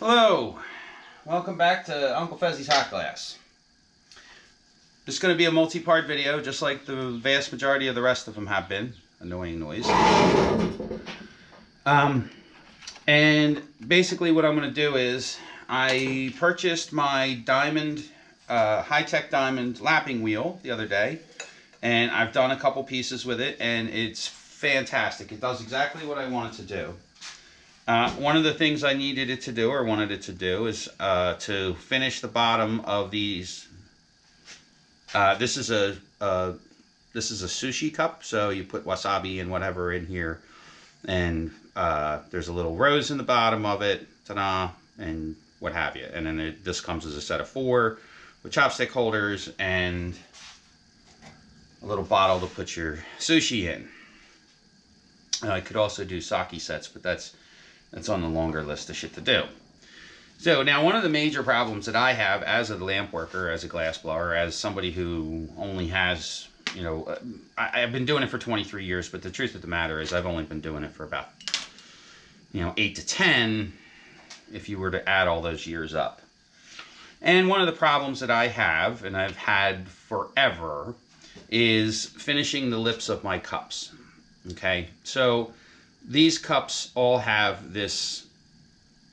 Hello, welcome back to Uncle Fezzi's Hot Glass. This is going to be a multi-part video, just like the vast majority of the rest of them have been. Annoying noise. And basically what I'm going to do is, I purchased my diamond, Hitech diamond lapping wheel the other day, and I've done a couple pieces with it, and it's fantastic. It does exactly what I want it to do. One of the things I needed it to do, or wanted it to do, is to finish the bottom of these. This is a sushi cup, so you put wasabi and whatever in here, and there's a little rose in the bottom of it, ta-da, and what have you. And then this comes as a set of 4 with chopstick holders and a little bottle to put your sushi in. I could also do sake sets, but that's on the longer list of shit to do. So now, one of the major problems that I have as a lamp worker, as a glass blower, as somebody who only has, you know, I've been doing it for 23 years, but the truth of the matter is I've only been doing it for about, 8 to 10, if you were to add all those years up. And one of the problems that I have, and I've had forever, is finishing the lips of my cups. Okay, so these cups all have this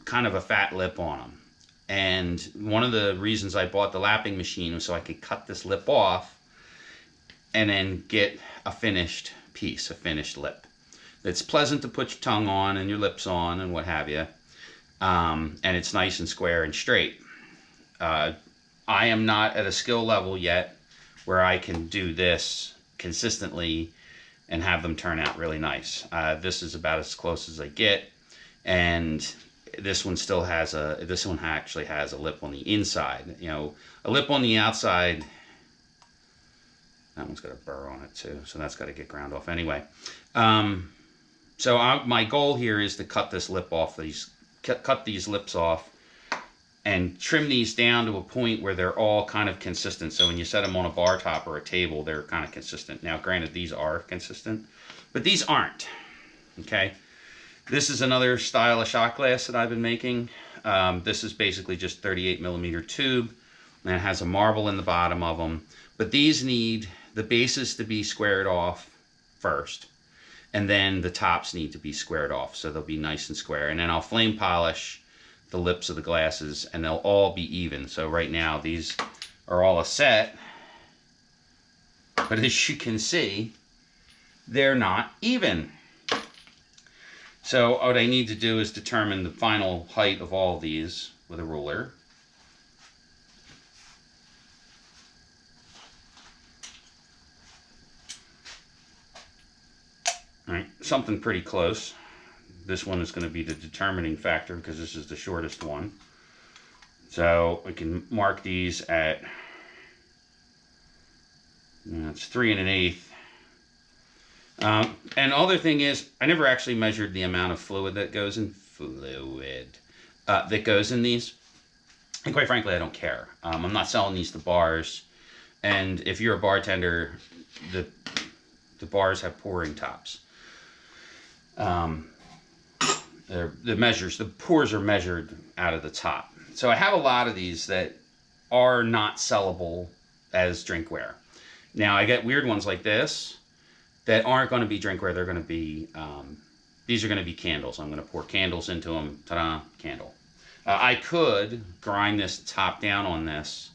kind of a fat lip on them. And one of the reasons I bought the lapping machine was so I could cut this lip off and then get a finished piece, a finished lip. It's pleasant to put your tongue on and your lips on and what have you. And it's nice and square and straight. I am not at a skill level yet where I can do this consistently and have them turn out really nice. This is about as close as I get, and this one still has this one actually has a lip on the inside. A lip on the outside, that one's got a burr on it too, so that's got to get ground off anyway. My goal here is to cut this lip off, cut these lips off, and trim these down to a point where they're all kind of consistent. So when you set them on a bar top or a table, they're kind of consistent. Now, granted, these are consistent, but these aren't. Okay. This is another style of shot glass that I've been making. This is basically just 38mm tube, and it has a marble in the bottom of them. But these need the bases to be squared off first, and then the tops need to be squared off, so they'll be nice and square. And then I'll flame polish the lips of the glasses, and they'll all be even. So right now these are all a set, but as you can see, they're not even. So what I need to do is determine the final height of all these with a ruler. All right, something pretty close. This one is going to be the determining factor because this is the shortest one. So we can mark these at, it's 3 1/8. And the other thing is, I never actually measured the amount of fluid that goes in these. And quite frankly, I don't care. I'm not selling these to bars. And if you're a bartender, the bars have pouring tops. The pours are measured out of the top. So I have a lot of these that are not sellable as drinkware. Now I get weird ones like this that aren't going to be drinkware. They're going to be, these are going to be candles. I'm going to pour candles into them. Ta-da, candle. I could grind this top down on this,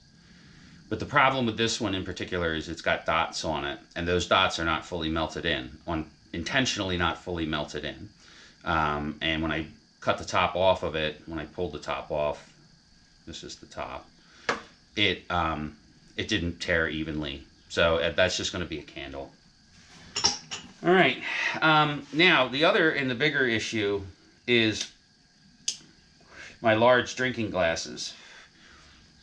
but the problem with this one in particular is it's got dots on it, and those dots are not fully melted in, intentionally not fully melted in. And when I cut the top off of it, when I pulled the top off, this is the top, it didn't tear evenly. So that's just going to be a candle. All right. Now, the bigger issue is my large drinking glasses.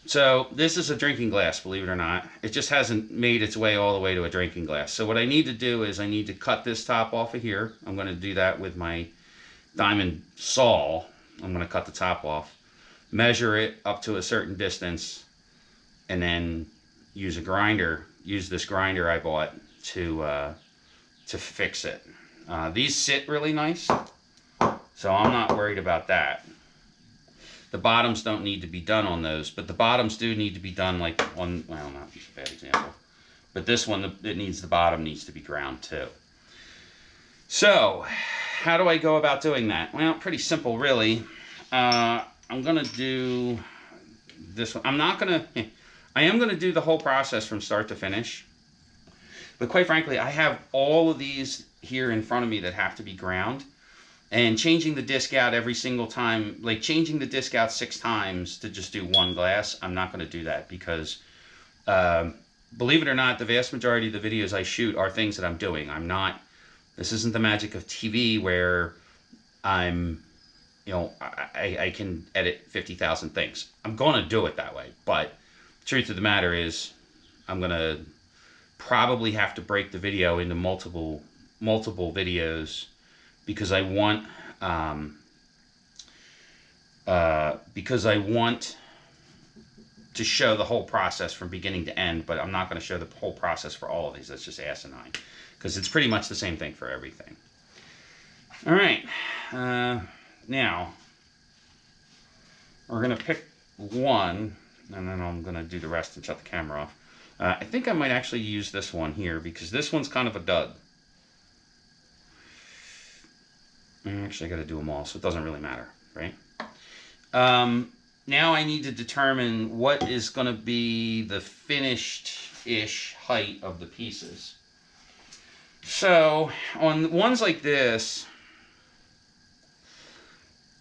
So this is a drinking glass, believe it or not. It just hasn't made its way all the way to a drinking glass. So what I need to do is I need to cut this top off of here. I'm going to do that with my diamond saw. I'm going to cut the top off, measure it up to a certain distance, and then use this grinder I bought to fix it. These sit really nice, so I'm not worried about that. The bottoms don't need to be done on those, but the bottoms do need to be done like on, well, not a bad example. But this one, the bottom needs to be ground too. So, how do I go about doing that? Well, pretty simple, really. I'm going to do this one. I am going to do the whole process from start to finish. But quite frankly, I have all of these here in front of me that have to be ground. And changing the disc out every single time, like changing the disc out 6 times to just do one glass, I'm not going to do that because, believe it or not, the vast majority of the videos I shoot are things that I'm doing. This isn't the magic of TV where I'm, you know, I can edit 50,000 things. I'm going to do it that way. But the truth of the matter is, I'm going to probably have to break the video into multiple videos because I want to show the whole process from beginning to end, but I'm not going to show the whole process for all of these. That's just asinine because it's pretty much the same thing for everything. All right, now we're going to pick one, and then I'm going to do the rest and shut the camera off. I think I might actually use this one here because this one's kind of a dud. Actually, I got to do them all, so it doesn't really matter, right? Now I need to determine what is going to be the finished-ish height of the pieces. So, on ones like this,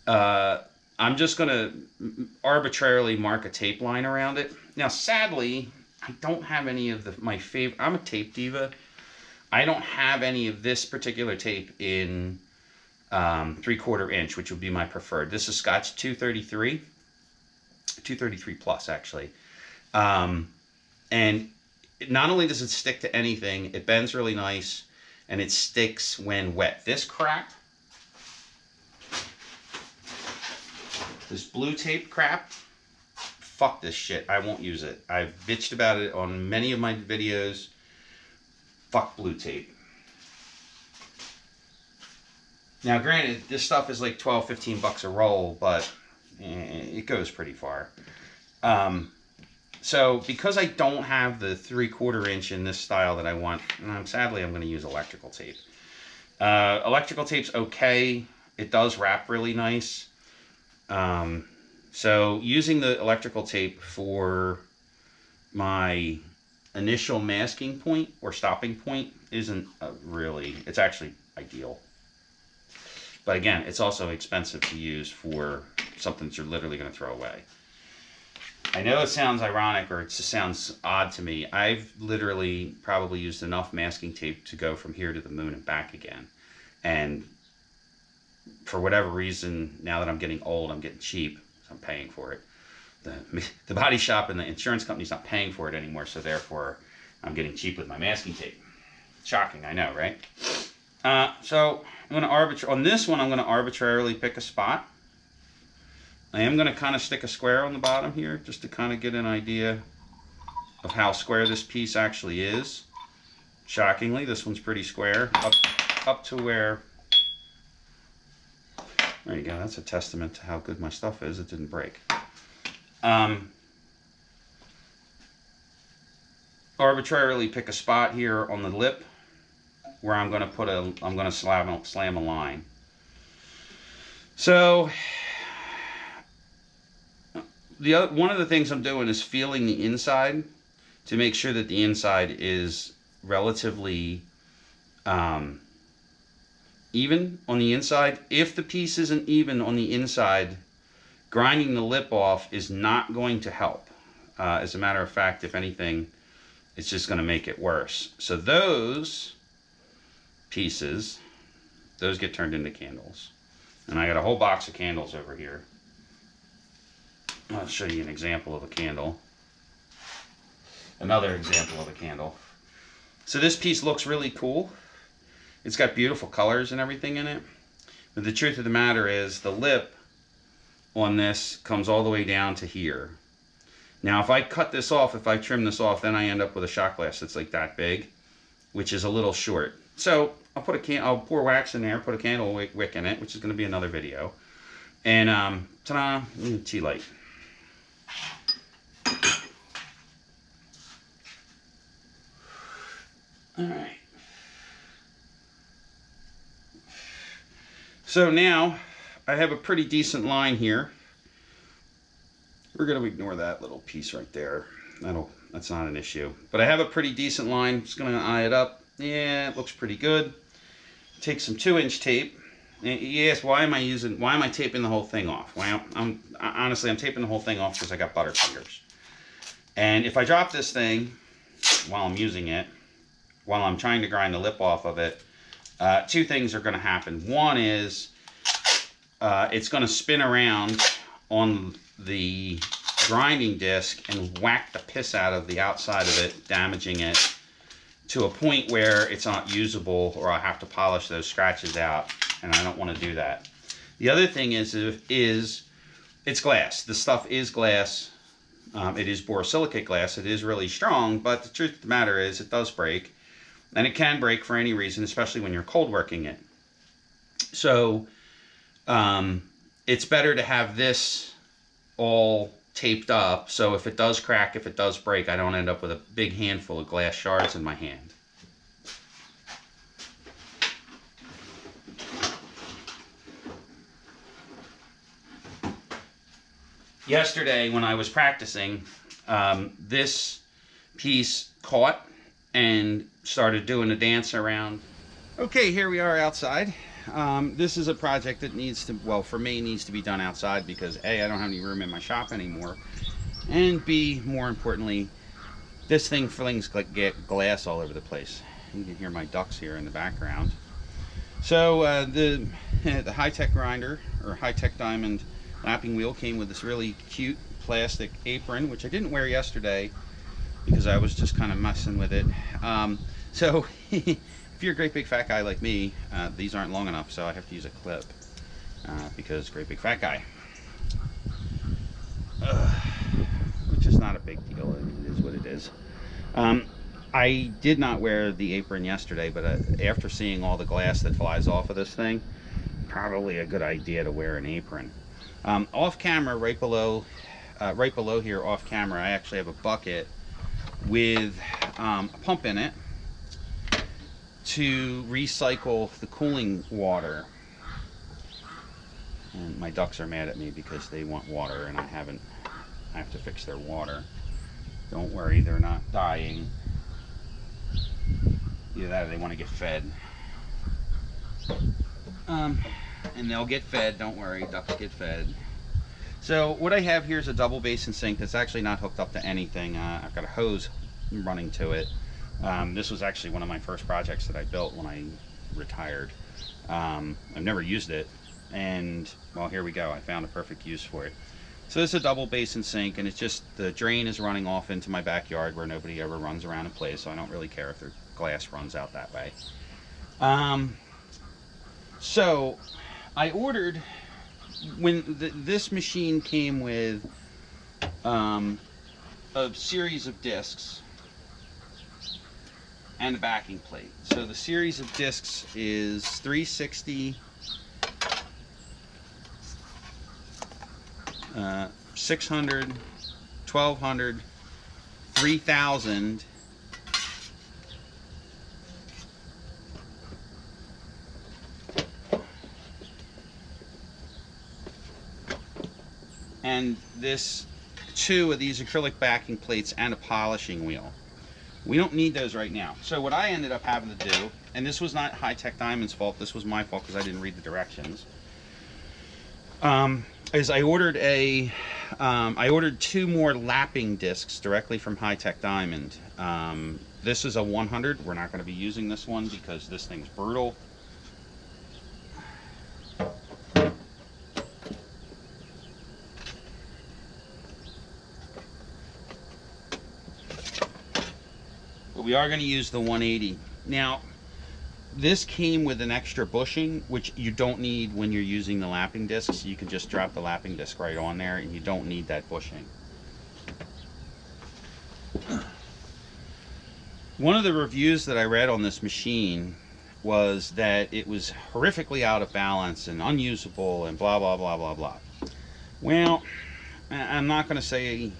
I'm just going to arbitrarily mark a tape line around it. Now, sadly, I don't have any of my favorite. I'm a tape diva. I don't have any of this particular tape in 3/4 inch, which would be my preferred. This is Scotch 233 plus actually, and not only does it stick to anything, it bends really nice, and it sticks when wet. This crap, this blue tape crap, fuck this shit. I won't use it. I've bitched about it on many of my videos. Fuck blue tape. Now, granted, this stuff is like 12, 15 bucks a roll, but it goes pretty far. So, because I don't have the 3/4 inch in this style that I want, sadly, I'm going to use electrical tape. Electrical tape's okay. It does wrap really nice. So, using the electrical tape for my initial masking point or stopping point isn't really, it's actually ideal. But again, it's also expensive to use for something that you're literally going to throw away. I know it sounds ironic or it just sounds odd to me. I've literally probably used enough masking tape to go from here to the moon and back again. And for whatever reason, now that I'm getting old, I'm getting cheap. So I'm paying for it. The body shop and the insurance company's not paying for it anymore, so therefore I'm getting cheap with my masking tape. Shocking, I know, right? So I'm going to on this one, I'm going to arbitrarily pick a spot. I am going to kind of stick a square on the bottom here just to kind of get an idea of how square this piece actually is. Shockingly, this one's pretty square up to where, there you go, that's a testament to how good my stuff is. It didn't break. Arbitrarily pick a spot here on the lip where I'm going to slam a line. So one of the things I'm doing is feeling the inside to make sure that the inside is relatively even on the inside. If the piece isn't even on the inside, grinding the lip off is not going to help. As a matter of fact, if anything, it's just going to make it worse. So those pieces, those get turned into candles. And I got a whole box of candles over here. I'll show you an example of a candle. Another example of a candle. So this piece looks really cool. It's got beautiful colors and everything in it. But the truth of the matter is the lip on this comes all the way down to here. Now if I cut this off, if I trim this off, then I end up with a shot glass that's like that big, which is a little short. So I'll pour wax in there, put a candle wick in it, which is going to be another video. And ta-da, tea light. All right. So now I have a pretty decent line here. We're going to ignore that little piece right there. That's not an issue. But I have a pretty decent line. Just going to eye it up. Yeah, it looks pretty good. Take some 2-inch tape. Yes, why am I taping the whole thing off? Well, honestly, I'm taping the whole thing off because I got butter fingers. And if I drop this thing while I'm using it, while I'm trying to grind the lip off of it, two things are going to happen. One is it's going to spin around on the grinding disc and whack the piss out of the outside of it, damaging it to a point where it's not usable, or I'll have to polish those scratches out, and I don't want to do that. The other thing is it's glass. This stuff is glass. It is borosilicate glass. It is really strong, but the truth of the matter is it does break, and it can break for any reason, especially when you're cold working it. So it's better to have this all taped up, so if it does crack, if it does break, I don't end up with a big handful of glass shards in my hand. Yesterday when I was practicing, this piece caught and started doing a dance around. Okay, here we are outside. This is a project that needs to, well, for me, needs to be done outside because A, I don't have any room in my shop anymore, and B, more importantly, this thing flings glass all over the place. You can hear my ducks here in the background. So the Hitech grinder, or Hitech diamond lapping wheel, came with this really cute plastic apron, which I didn't wear yesterday because I was just kind of messing with it. So if you're a great big fat guy like me, these aren't long enough, so I have to use a clip because great big fat guy. Which is not a big deal. It is what it is. I did not wear the apron yesterday, but after seeing all the glass that flies off of this thing, probably a good idea to wear an apron. Off camera, right below here, off camera, I actually have a bucket with a pump in it to recycle the cooling water. And my ducks are mad at me because they want water and I have to fix their water. Don't worry, they're not dying. Either that or they want to get fed. And they'll get fed, don't worry, ducks get fed. So what I have here is a double basin sink that's actually not hooked up to anything. I've got a hose running to it. This was actually one of my first projects that I built when I retired. I've never used it, and well, here we go. I found a perfect use for it. So this is a double basin sink, and it's just the drain is running off into my backyard where nobody ever runs around and plays, so I don't really care if the glass runs out that way. So I ordered, when this machine came with a series of discs and a backing plate. So the series of discs is 360, 600, 1200, 3000, and this 2 of these acrylic backing plates and a polishing wheel. We don't need those right now. So what I ended up having to do, and this was not Hitech Diamond's fault, this was my fault because I didn't read the directions, is I ordered I ordered 2 more lapping discs directly from Hitech Diamond. This is a 100. We're not going to be using this one because this thing's brutal. But we are going to use the 180. Now, this came with an extra bushing, which you don't need when you're using the lapping discs. You can just drop the lapping disc right on there, and you don't need that bushing. One of the reviews that I read on this machine was that it was horrifically out of balance and unusable and blah blah blah blah blah. Well, I'm not going to say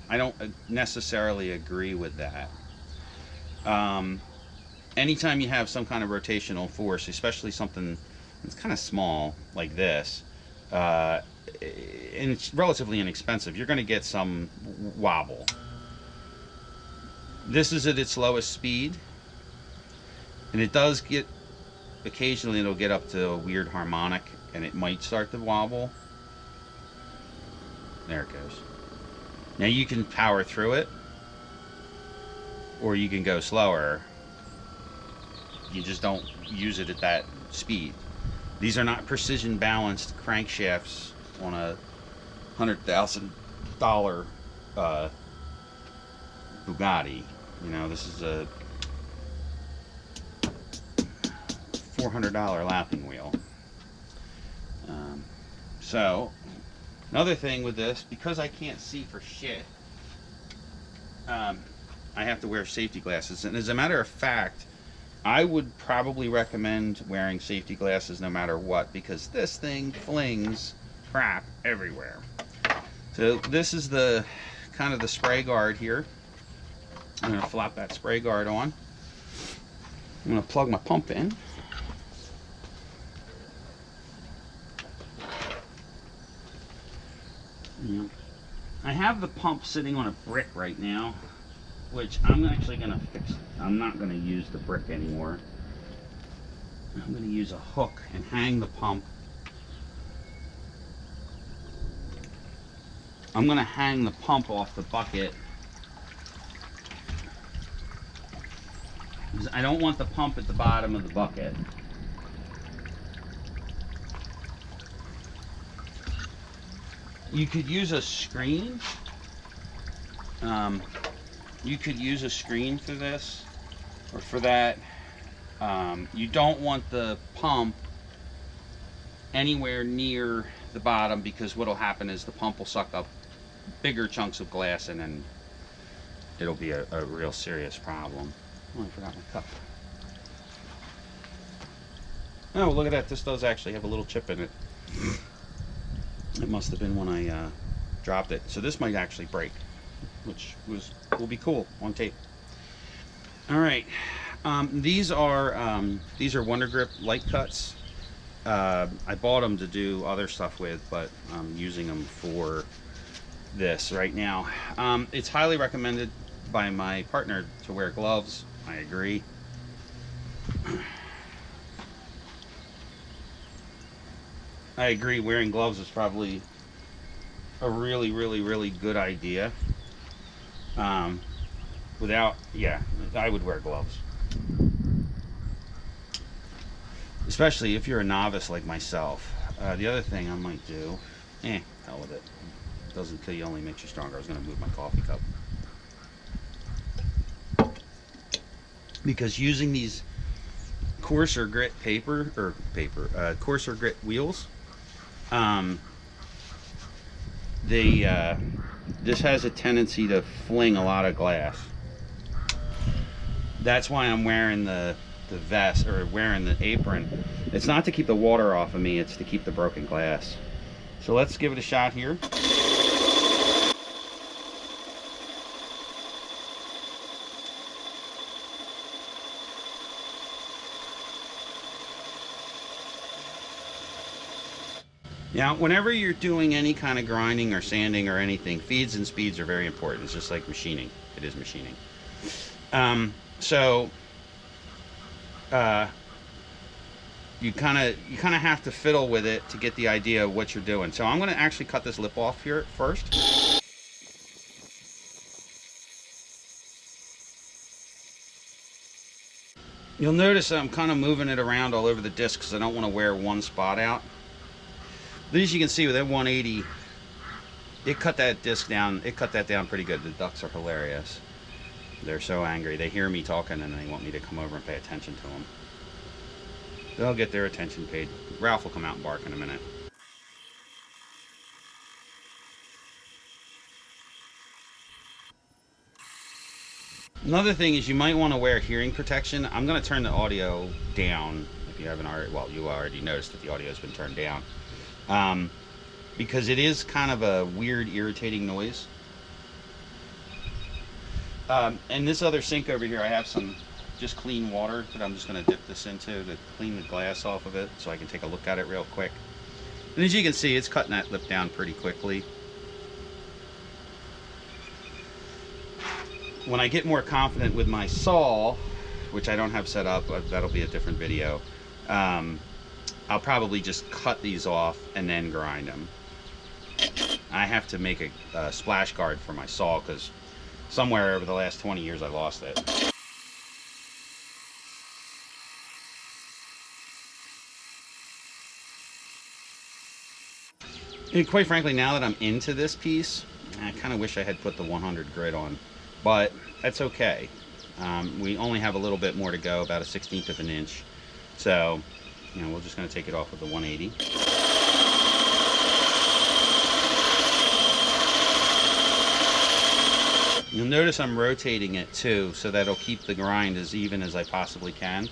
I don't necessarily agree with that. Um, Anytime you have some kind of rotational force, especially something that's kind of small like this, uh, and it's relatively inexpensive, you're going to get some wobble. This is at its lowest speed, and it does get, occasionally it'll get up to a weird harmonic, and it might start to wobble. There it goes. Now you can power through it, or you can go slower. You just don't use it at that speed. These are not precision balanced crankshafts on a $100,000 Bugatti. You know, this is a $400 lapping wheel. So, another thing with this, because I can't see for shit, I have to wear safety glasses. And as a matter of fact, I would probably recommend wearing safety glasses no matter what, because this thing flings crap everywhere. So this is the kind of the spray guard here. I'm going to flop that spray guard on. I'm going to plug my pump in. I have the pump sitting on a brick right now, which I'm actually going to fix. I'm not going to use the brick anymore. I'm going to use a hook and hang the pump. I'm going to hang the pump off the bucket, because I don't want the pump at the bottom of the bucket. You could use a screen. You could use a screen for this, or for that. You don't want the pump anywhere near the bottom, because what will happen is the pump will suck up bigger chunks of glass, and then it'll be a real serious problem. Oh, I forgot my cup. Oh, look at that. This does actually have a little chip in it. It must have been when I dropped it. So this might actually break, which will be cool on tape. All right, these are Wonder Grip light cuts. I bought them to do other stuff with, but I'm using them for this right now. It's highly recommended by my partner to wear gloves. I agree. I agree, wearing gloves is probably a really, really, really good idea. I would wear gloves. Especially if you're a novice like myself. The other thing I might do, hell with it. Doesn't kill you, only makes you stronger. I was going to move my coffee cup. Because using these coarser grit coarser grit wheels, this has a tendency to fling a lot of glass. That's why I'm wearing the vest, or wearing the apron. It's not to keep the water off of me, it's to keep the broken glass. So let's give it a shot here. Now, whenever you're doing any kind of grinding or sanding or anything, feeds and speeds are very important. It's just like machining. It is machining. You kind of have to fiddle with it to get the idea of what you're doing. So I'm going to actually cut this lip off here first. You'll notice that I'm kind of moving it around all over the disc because I don't want to wear one spot out. But as you can see with that 180, it cut that disc down. It cut that down pretty good. The ducks are hilarious. They're so angry. They hear me talking and they want me to come over and pay attention to them. They'll get their attention paid. Ralph will come out and bark in a minute. Another thing is you might want to wear hearing protection. I'm going to turn the audio down if you haven't already. Well, you already noticed that the audio has been turned down. Because it is kind of a weird, irritating noise. And this other sink over here, I have some just clean water that I'm just going to dip this into to clean the glass off of it so I can take a look at it real quick. And as you can see, it's cutting that lip down pretty quickly. When I get more confident with my saw, which I don't have set up, that'll be a different video, I'll probably just cut these off and then grind them. I have to make a splash guard for my saw because somewhere over the last 20 years I lost it. And quite frankly, now that I'm into this piece, I kind of wish I had put the 100 grit on, but that's okay. We only have a little bit more to go, about a 1/16 of an inch. So, you know, we're just going to take it off with the 180. You'll notice I'm rotating it too, so that it'll keep the grind as even as I possibly can.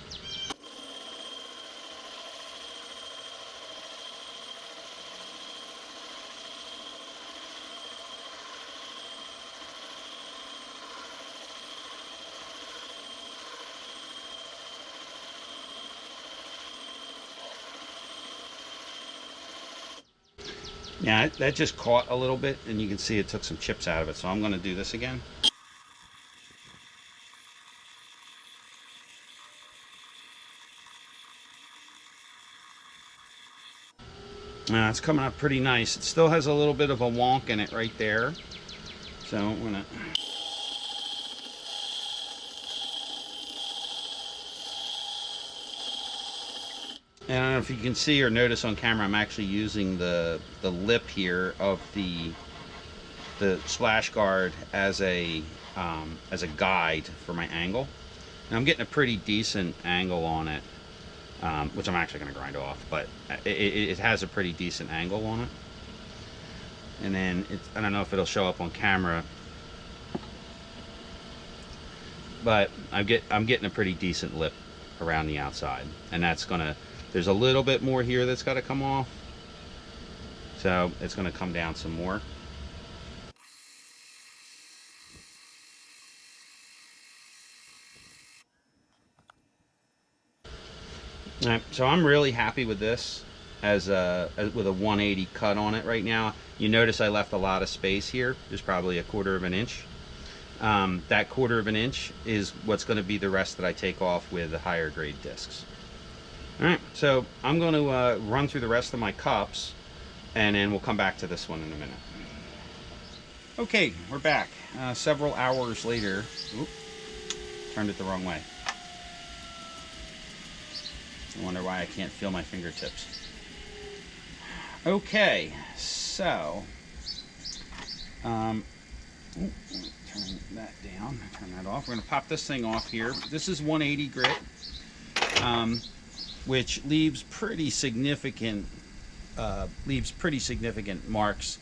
Yeah, that just caught a little bit, and you can see it took some chips out of it, so I'm going to do this again. It's coming up pretty nice. It still has a little bit of a wonk in it right there, so I'm going to... And I don't know if you can see or notice on camera, I'm actually using the lip here of the splash guard as a guide for my angle. And I'm getting a pretty decent angle on it, which I'm actually going to grind off, but it has a pretty decent angle on it. And then I don't know if it'll show up on camera, but I'm getting a pretty decent lip around the outside, and that's gonna. There's a little bit more here that's got to come off, so it's going to come down some more. All right, so I'm really happy with this with a 180 cut on it right now. You notice I left a lot of space here. There's probably a 1/4 of an inch. That 1/4 of an inch is what's going to be the rest that I take off with the higher grade discs. Alright, so I'm going to run through the rest of my cups, and then we'll come back to this one in a minute. Okay, we're back. Several hours later. Oop, turned it the wrong way. I wonder why I can't feel my fingertips. Okay, so... turn that down, turn that off. We're going to pop this thing off here. This is 180 grit. Which leaves pretty significant marks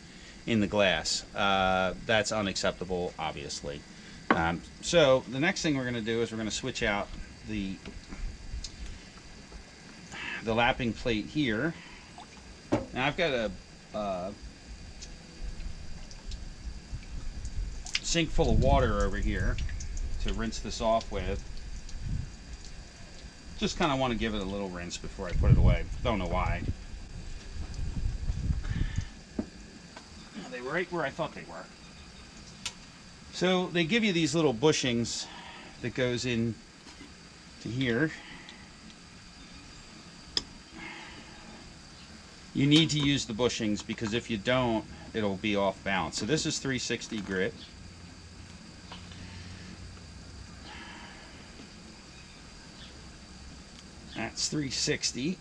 in the glass. That's unacceptable, obviously. So the next thing we're going to do is we're going to switch out the lapping plate here. Now I've got a sink full of water over here to rinse this off with. Just kind of want to give it a little rinse before I put it away. Don't know why. They were right where I thought they were. So they give you these little bushings that goes in to here. You need to use the bushings because if you don't, it'll be off balance. So this is 360 grit. That's 360.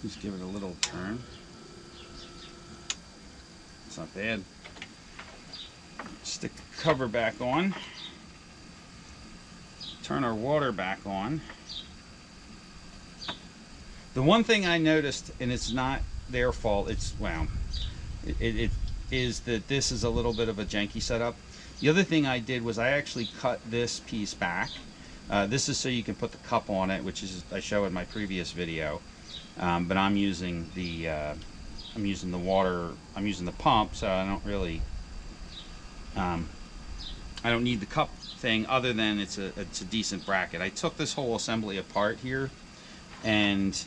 Just give it a little turn. It's not bad. Stick the cover back on. Turn our water back on. The one thing I noticed, and it's not their fault, it's, well, it is that this is a little bit of a janky setup. The other thing I did was I actually cut this piece back. This is so you can put the cup on it, which is I show in my previous video. But I'm using the water. I'm using the pump, so I don't really. I don't need the cup thing, other than it's a decent bracket. I took this whole assembly apart here, and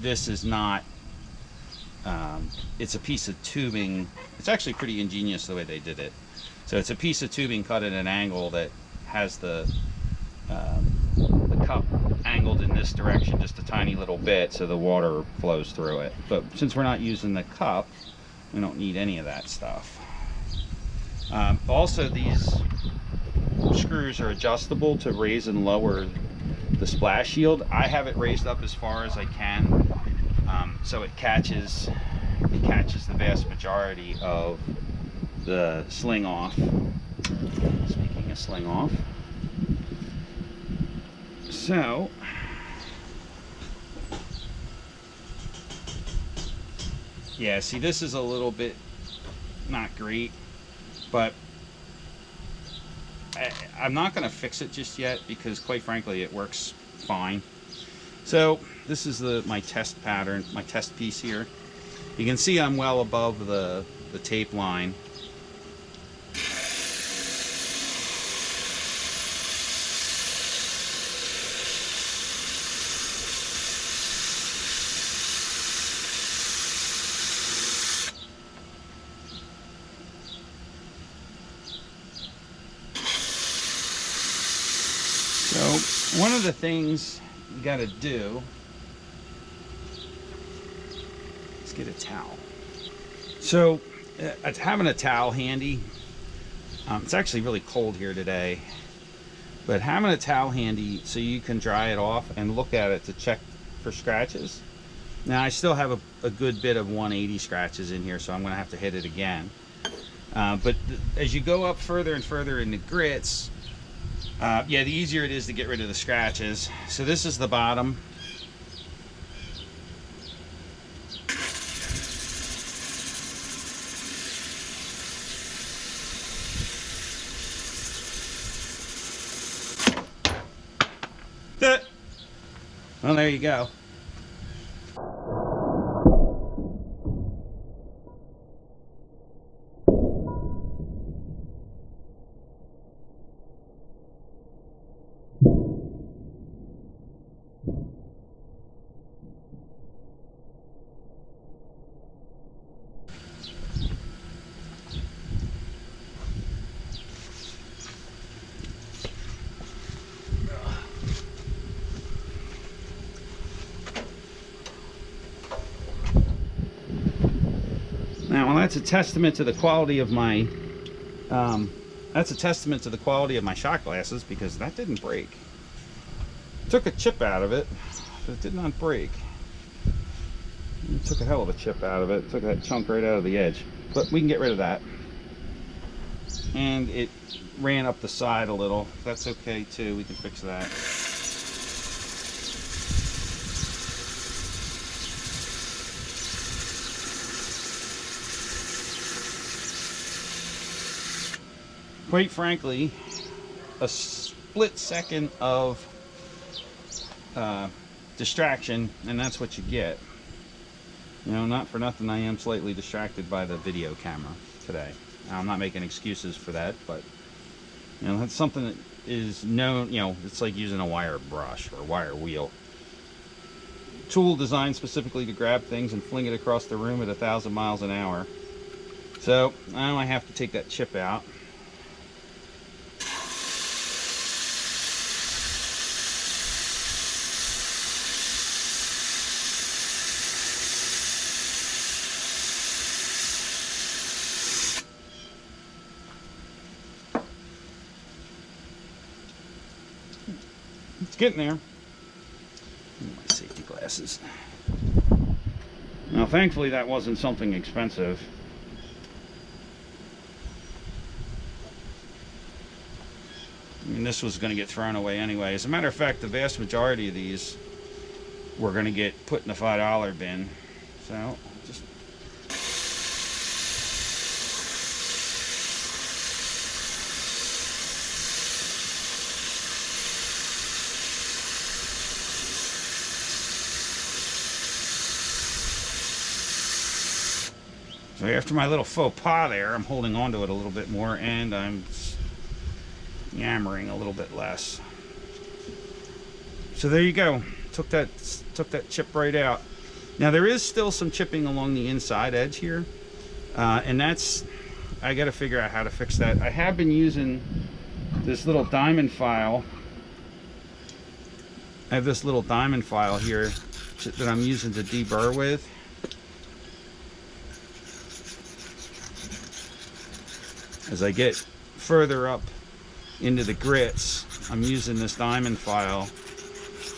this is not. It's a piece of tubing. It's actually pretty ingenious the way they did it. So it's a piece of tubing cut at an angle that has the cup angled in this direction just a tiny little bit, so the water flows through it. But since we're not using the cup, we don't need any of that stuff. Also, these screws are adjustable to raise and lower the splash yield. I have it raised up as far as I can, so it catches the vast majority of the sling off. Speaking of sling off, so yeah, see, this is a little bit not great, but I'm not going to fix it just yet because, quite frankly, it works fine. So this is my test pattern, my test piece here. You can see I'm well above the tape line. So one of the things you got to do is get a towel. So having a towel handy, it's actually really cold here today, but having a towel handy so you can dry it off and look at it to check for scratches. Now I still have a good bit of 180 scratches in here, so I'm going to have to hit it again. But as you go up further and further in the grits, yeah, the easier it is to get rid of the scratches. So this is the bottom. Well, there you go. Now, well, that's a testament to the quality of my shot glasses, because that didn't break. Took a chip out of it, but it did not break. It took a hell of a chip out of it. Took that chunk right out of the edge, but we can get rid of that. And it ran up the side a little. That's okay too. We can fix that. Quite frankly, a split second of distraction, and that's what you get. You know, not for nothing, I am slightly distracted by the video camera today. Now, I'm not making excuses for that, but you know, that's something that is known. You know, it's like using a wire brush or wire wheel. Tool designed specifically to grab things and fling it across the room at 1,000 miles an hour. So now I have to take that chip out. It's getting there. My safety glasses. Now, thankfully, that wasn't something expensive. I mean, this was going to get thrown away anyway. As a matter of fact, the vast majority of these were going to get put in the $5 bin. So, just... So after my little faux pas there, I'm holding on to it a little bit more, and I'm yammering a little bit less. So there you go. Took that chip right out. Now there is still some chipping along the inside edge here, and that's, I got to figure out how to fix that. I have been using this little diamond file. I have this little diamond file here that I'm using to deburr with. As I get further up into the grits, I'm using this diamond file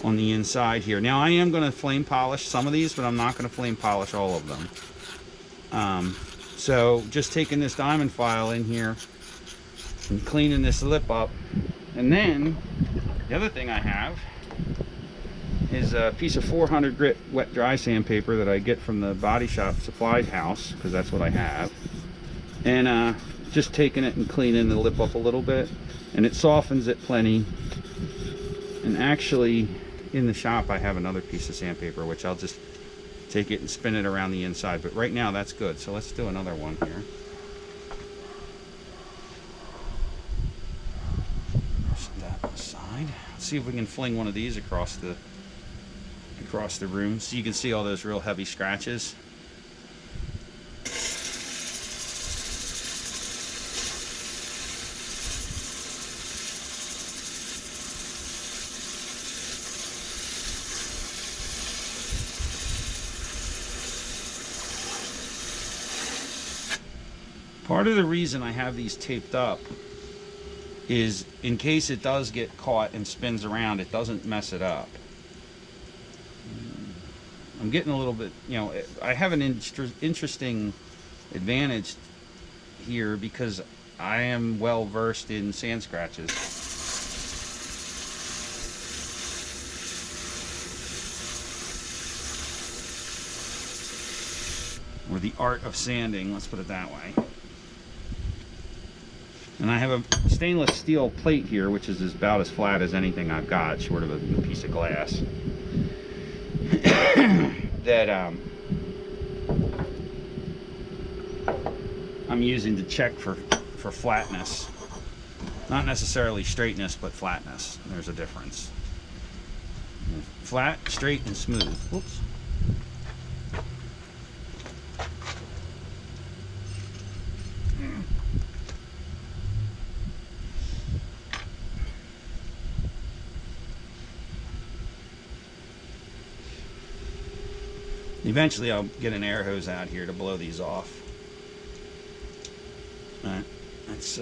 on the inside here. Now I am going to flame polish some of these, but I'm not going to flame polish all of them. So just taking this diamond file in here and cleaning this lip up. And then the other thing I have is a piece of 400 grit wet dry sandpaper that I get from the body shop supply house, because that's what I have. And just taking it and cleaning the lip up a little bit, and it softens it plenty. And actually in the shop I have another piece of sandpaper, which I'll just take it and spin it around the inside, but right now that's good. So let's do another one here. Set that aside. Let's see if we can fling one of these across the room so you can see all those real heavy scratches. Part of the reason I have these taped up is in case it does get caught and spins around, it doesn't mess it up. I'm getting a little bit, you know, I have an interesting advantage here because I am well versed in sand scratches. Or the art of sanding, let's put it that way. And I have a stainless steel plate here, which is about as flat as anything I've got, short of a piece of glass. That I'm using to check for flatness. Not necessarily straightness, but flatness. There's a difference. Flat, straight, and smooth. Whoops. Eventually I'll get an air hose out here to blow these off. That's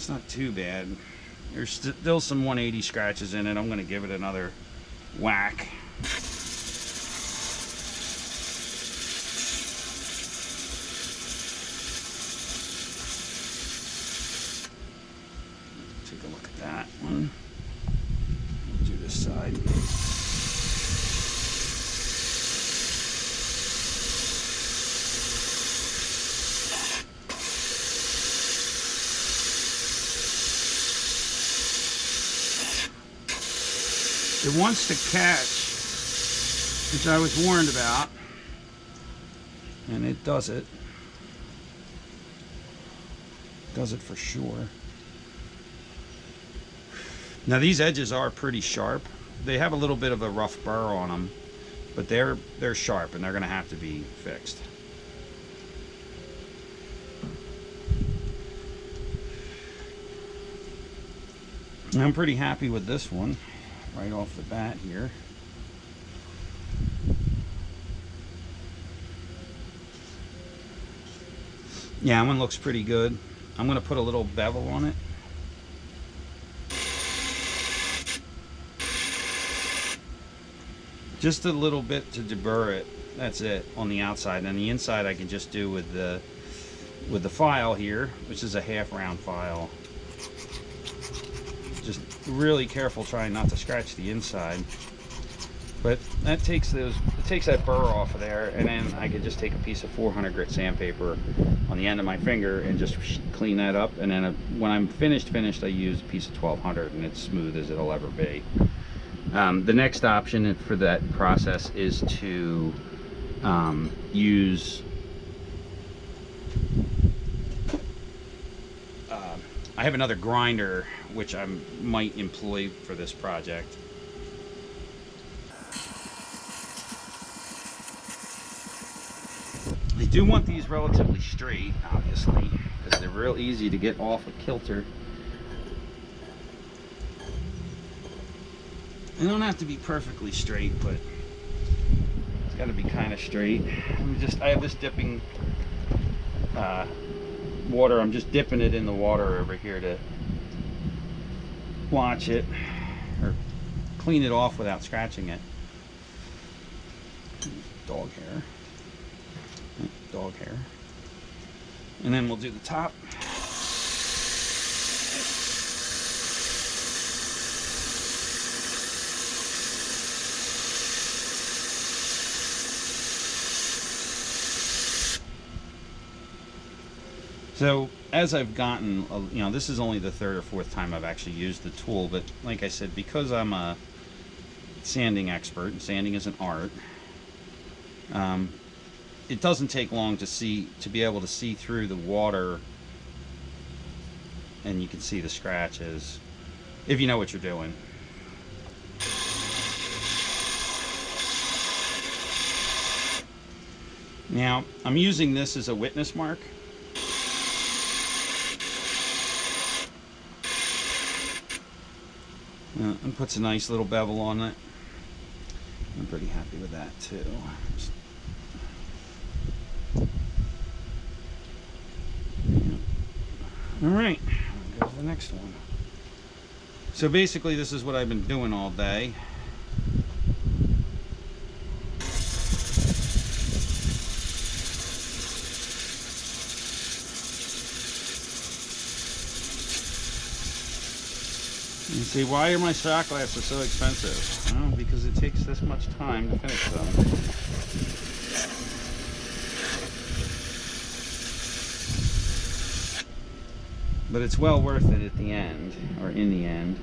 not too bad. There's still some 180 scratches in it. I'm going to give it another whack. Take a look at that one. Do this side. It wants to catch, which I was warned about, and it does it. Does it for sure. Now these edges are pretty sharp. They have a little bit of a rough burr on them, but they're sharp and they're going to have to be fixed. I'm pretty happy with this one. Right off the bat here. Yeah, that one looks pretty good. I'm going to put a little bevel on it. Just a little bit to deburr it. That's it on the outside. And the inside I can just do with the file here, which is a half round file. Just really careful trying not to scratch the inside, but that takes that burr off of there, and then I could just take a piece of 400 grit sandpaper on the end of my finger and just clean that up, and then when I'm finished I use a piece of 1200 and it's smooth as it'll ever be. The next option for that process is to use I have another grinder which I might employ for this project. I do want these relatively straight, obviously, because they're real easy to get off a kilter. They don't have to be perfectly straight, but it's got to be kind of straight. I have this dipping water. I'm just dipping it in the water over here to watch it or clean it off without scratching it. Dog hair. Dog hair. And then we'll do the top. So as I've gotten, you know, this is only the third or fourth time I've actually used the tool, but like I said, because I'm a sanding expert, and sanding is an art, it doesn't take long to be able to see through the water, and you can see the scratches if you know what you're doing. Now I'm using this as a witness mark. And puts a nice little bevel on it. I'm pretty happy with that too. All right, go to the next one. So basically this is what I've been doing all day. You see, why are my shot glasses so expensive? Well, because it takes this much time to finish them. But it's well worth it at the end, or in the end.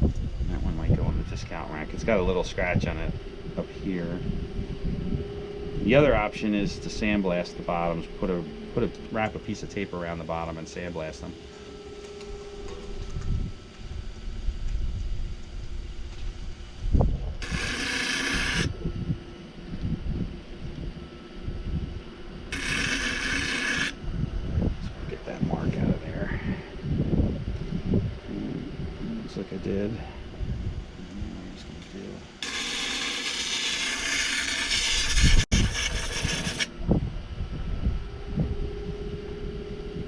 That one might go on the discount rack. It's got a little scratch on it up here. The other option is to sandblast the bottoms. Wrap a piece of tape around the bottom and sandblast them. Like I did.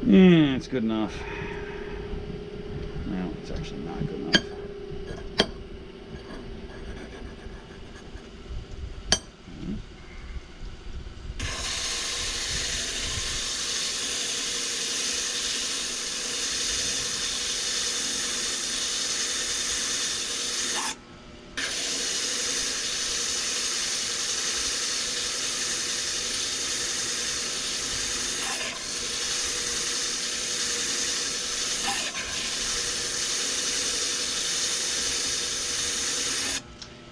Yeah, it's good enough. No, it's actually not good enough.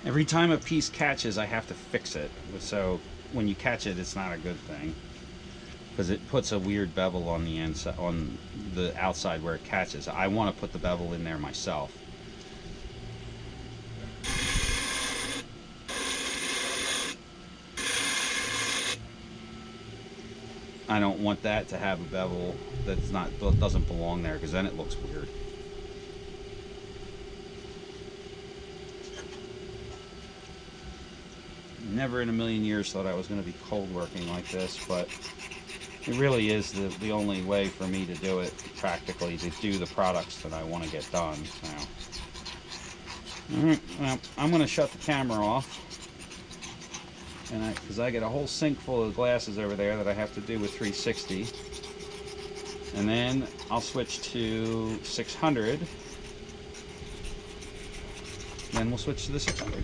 Every time a piece catches, I have to fix it. So when you catch it, it's not a good thing, because it puts a weird bevel on the inside, on the outside where it catches. I want to put the bevel in there myself. I don't want that to have a bevel that doesn't belong there, because then it looks weird. Never in a million years thought I was going to be cold working like this, but it really is the only way for me to do it practically, to do the products that I want to get done. Now, well, I'm going to shut the camera off, and because I get a whole sink full of glasses over there that I have to do with 360, and then I'll switch to 600. Then we'll switch to the 600.